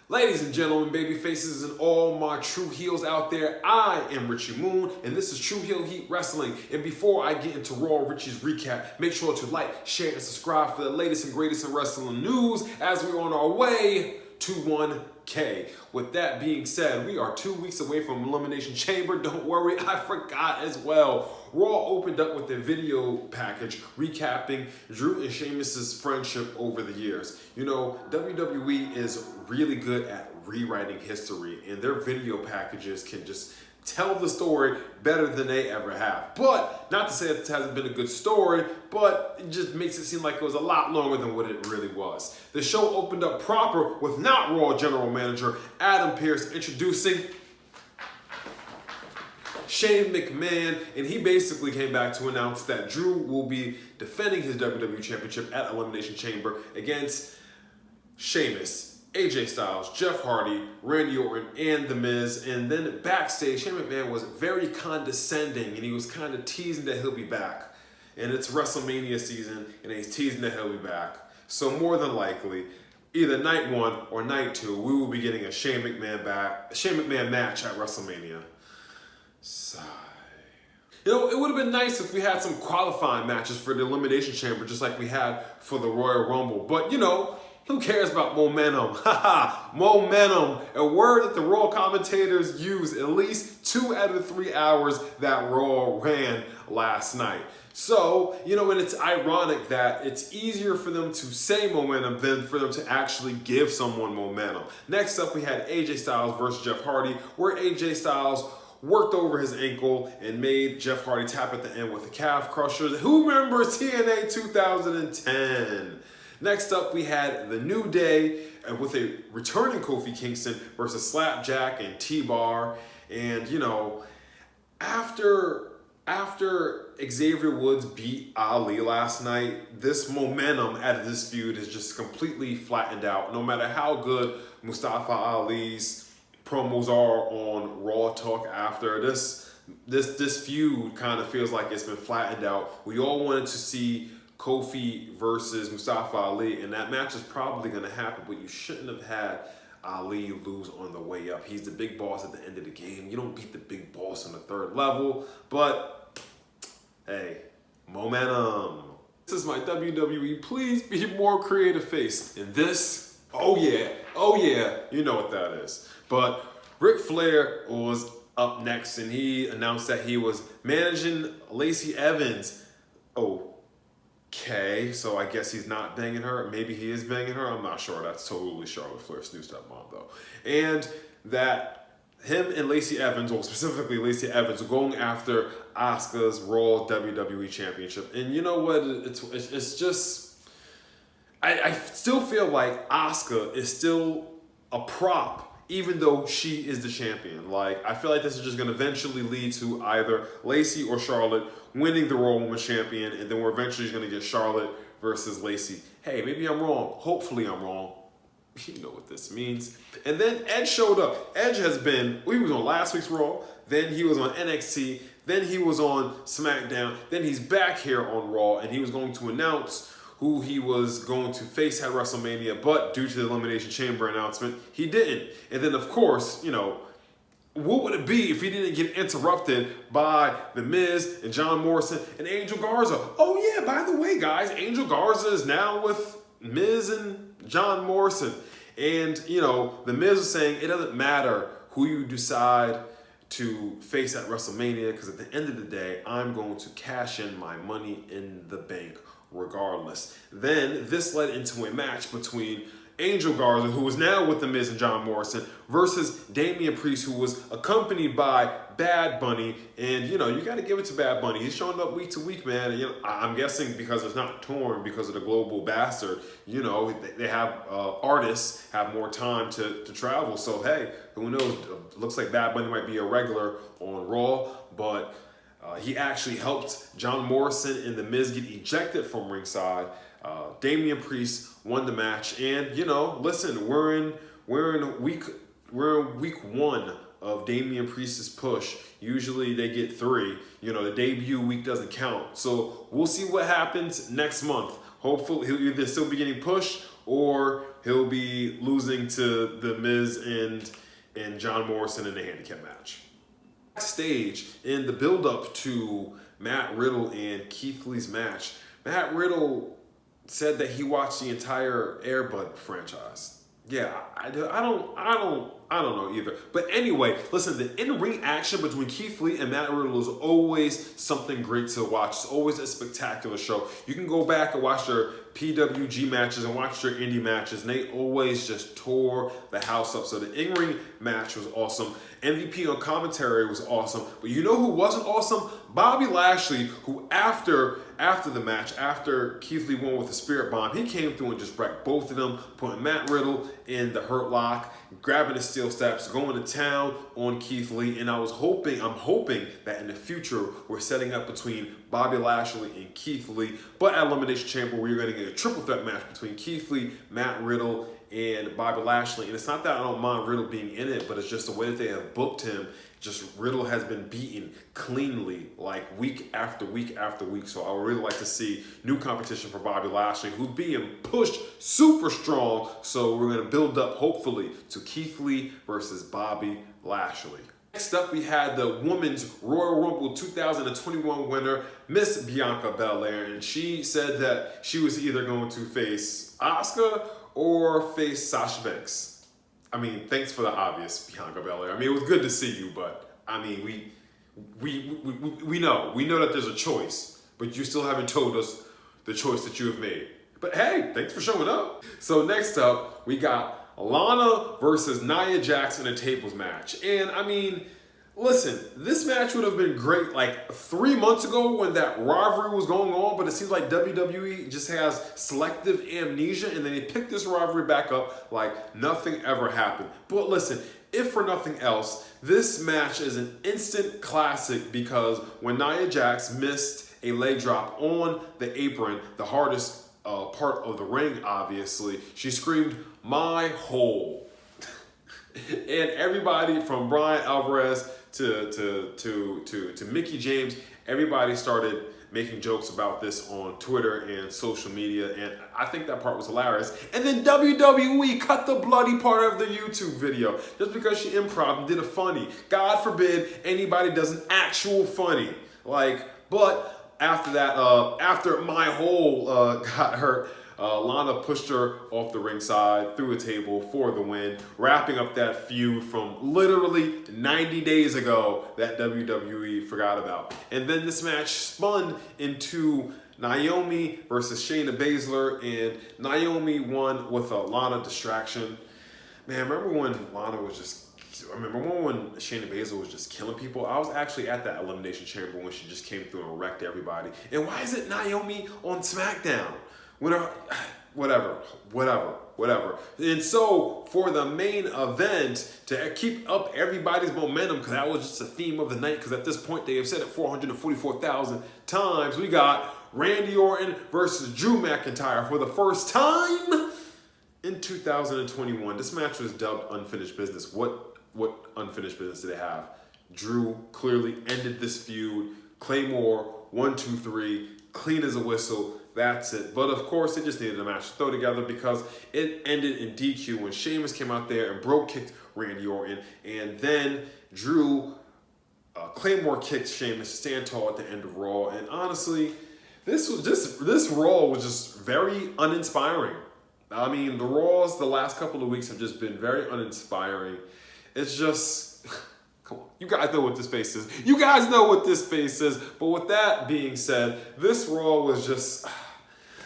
Ladies and gentlemen, baby faces, and all my true heels out there, I am Richie Moon, and this is True Heel Heat Wrestling. And before I get into Raw Richie's recap, make sure to like, share, and subscribe for the latest and greatest in wrestling news as we're on our way to 1K. With that being said, we are 2 weeks away from Elimination Chamber. Don't worry, I forgot as well. Raw opened up with a video package recapping Drew and Sheamus' friendship over the years. You know, WWE is really good at rewriting history, and their video packages can just tell the story better than they ever have. But, not to say that it hasn't been a good story, but it just makes it seem like it was a lot longer than what it really was. The show opened up proper with not Raw General Manager Adam Pearce introducing Shane McMahon, and he basically came back to announce that Drew will be defending his WWE Championship at Elimination Chamber against Sheamus, AJ Styles, Jeff Hardy, Randy Orton, and The Miz. And then backstage, Shane McMahon was very condescending, and he was kind of teasing that he'll be back. And it's WrestleMania season, and he's teasing that he'll be back. So more than likely, either night 1 or night 2, we will be getting a Shane McMahon match at WrestleMania. Sigh. You know, it would have been nice if we had some qualifying matches for the Elimination Chamber, just like we had for the Royal Rumble. But, you know, who cares about momentum? Haha, momentum. A word that the Raw commentators use at least 2 out of 3 hours that Raw ran last night. So, you know, and it's ironic that it's easier for them to say momentum than for them to actually give someone momentum. Next up, we had AJ Styles versus Jeff Hardy, where AJ Styles worked over his ankle and made Jeff Hardy tap at the end with a calf crusher. Who remembers TNA 2010? Next up, we had The New Day with a returning Kofi Kingston versus Slapjack and T-Bar. And, you know, after Xavier Woods beat Ali last night, this momentum out of this feud is just completely flattened out. No matter how good Mustafa Ali's promos are on Raw Talk after, this feud kind of feels like it's been flattened out. We all wanted to see Kofi versus Mustafa Ali, and that match is probably going to happen, but you shouldn't have had Ali lose on the way up. He's the big boss at the end of the game. You don't beat the big boss on the 3rd level, but hey, momentum. This is my WWE, please be more creative face. And this, oh yeah, you know what that is. But Ric Flair was up next, and he announced that he was managing Lacey Evans. Okay, so I guess he's not banging her. Maybe he is banging her. I'm not sure. That's totally Charlotte Flair's new stepmom, though. And that him and Lacey Evans, or specifically Lacey Evans, are going after Asuka's Raw WWE Championship. And you know what? It's just... I still feel like Asuka is still a prop, even though she is the champion. Like, I feel like this is just going to eventually lead to either Lacey or Charlotte winning the Raw Women's Champion, and then we're eventually going to get Charlotte versus Lacey. Hey, maybe I'm wrong. Hopefully I'm wrong. You know what this means. And then Edge showed up. Edge has been, he was on last week's Raw, then he was on NXT, then he was on SmackDown, then he's back here on Raw, and he was going to announce who he was going to face at WrestleMania, but due to the Elimination Chamber announcement, he didn't. And then, of course, you know, what would it be if he didn't get interrupted by The Miz and John Morrison and Angel Garza? Oh yeah, by the way, guys, Angel Garza is now with Miz and John Morrison. And, you know, The Miz was saying it doesn't matter who you decide to face at WrestleMania, because at the end of the day, I'm going to cash in my money in the bank regardless. Then this led into a match between Angel Garza, who was now with The Miz and John Morrison, versus Damian Priest, who was accompanied by Bad Bunny. And, you know, you got to give it to Bad Bunny. He's showing up week to week, man. And, you know, I'm guessing because it's not torn because of the global bastard, you know, they have artists have more time to travel. So, hey, who knows? Looks like Bad Bunny might be a regular on Raw, but he actually helped John Morrison and The Miz get ejected from ringside. Damian Priest won the match, and you know, listen, we're in week 1 of Damian Priest's push. Usually they get 3. You know, the debut week doesn't count. So we'll see what happens next month. Hopefully he'll either still be getting pushed, or he'll be losing to The Miz and John Morrison in a handicap match. Backstage, in the build-up to Matt Riddle and Keith Lee's match, Matt Riddle said that he watched the entire Air Bud franchise. Yeah, I don't know either. But anyway, listen, the in-ring action between Keith Lee and Matt Riddle is always something great to watch. It's always a spectacular show. You can go back and watch their PWG matches and watch their indie matches, and they always just tore the house up. So the in-ring match was awesome. MVP on commentary was awesome. But you know who wasn't awesome? Bobby Lashley, who after the match, after Keith Lee won with the Spirit Bomb, he came through and just wrecked both of them, putting Matt Riddle in the Hurt Lock, grabbing the steel steps, going to town on Keith Lee. And I'm hoping that in the future we're setting up between Bobby Lashley and Keith Lee, but at Elimination Chamber we're going to get a triple threat match between Keith Lee, Matt Riddle, and Bobby Lashley. And it's not that I don't mind Riddle being in it, but it's just the way that they have booked him. Just Riddle has been beaten cleanly, like week after week after week. So I would really like to see new competition for Bobby Lashley, who's being pushed super strong. So we're going to build up, hopefully, to Keith Lee versus Bobby Lashley. Next up, we had the Women's Royal Rumble 2021 winner, Miss Bianca Belair, and she said that she was either going to face Asuka or face Sasha Banks. I mean, thanks for the obvious, Bianca Belair. I mean, it was good to see you, but I mean, we know that there's a choice, but you still haven't told us the choice that you have made. But hey, thanks for showing up. So next up, we got Lana versus Nia Jax in a tables match. And I mean, listen, this match would have been great like 3 months ago when that rivalry was going on, but it seems like WWE just has selective amnesia, and then they pick this rivalry back up like nothing ever happened. But listen, if for nothing else, this match is an instant classic because when Nia Jax missed a leg drop on the apron, the hardest part of the ring, obviously, she screamed, "My hole." And everybody from Bryan Alvarez to Mickie James, everybody started making jokes about this on Twitter and social media, and I think that part was hilarious. And then WWE cut the bloody part of the YouTube video just because she improv and did a funny. God forbid anybody does an actual funny. But after that, after My Hole got hurt, Lana pushed her off the ringside through a table for the win, wrapping up that feud from literally 90 days ago that WWE forgot about. And then this match spun into Naomi versus Shayna Baszler, and Naomi won with a Lana distraction. Man, remember when Shayna Baszler was just killing people? I was actually at that Elimination Chamber when she just came through and wrecked everybody. And why is it Naomi on SmackDown? Whatever. And so for the main event, to keep up everybody's momentum, because that was just the theme of the night, because at this point they have said it 444,000 times, we got Randy Orton versus Drew McIntyre for the first time in 2021. This match was dubbed Unfinished Business. What unfinished business did they have? Drew clearly ended this feud. Claymore, 1, 2, 3, clean as a whistle. That's it. But of course, they just needed a match to throw together because it ended in DQ when Sheamus came out there and Brogue kicked Randy Orton. And then Drew Claymore kicked Sheamus to stand tall at the end of Raw. And honestly, this Raw was just very uninspiring. I mean, the Raws the last couple of weeks have just been very uninspiring. It's just, come on, you guys know what this face is. You guys know what this face is. But with that being said, this Raw was just,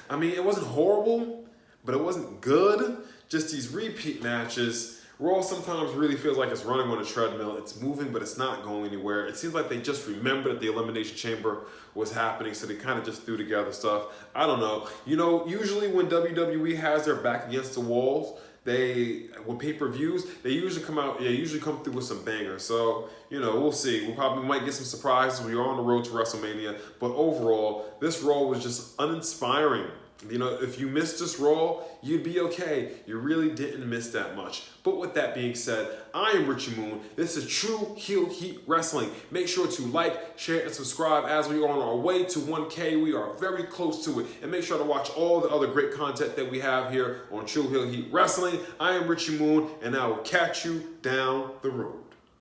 I mean, it wasn't horrible, but it wasn't good. Just these repeat matches. Raw sometimes really feels like it's running on a treadmill. It's moving, but it's not going anywhere. It seems like they just remembered that the Elimination Chamber was happening, so they kind of just threw together stuff. I don't know. You know, usually when WWE has their back against the walls, with pay-per-views, they usually come through with some bangers. So, you know, we'll see. We might get some surprises. We are on the road to WrestleMania. But overall, this Raw was just uninspiring You know, if you missed this Raw, you'd be okay. You really didn't miss that much. But with that being said, I am Richie Moon. This is True Heel Heat Wrestling. Make sure to like, share, and subscribe as we are on our way to 1K. We are very close to it. And make sure to watch all the other great content that we have here on True Heel Heat Wrestling. I am Richie Moon, and I will catch you down the road.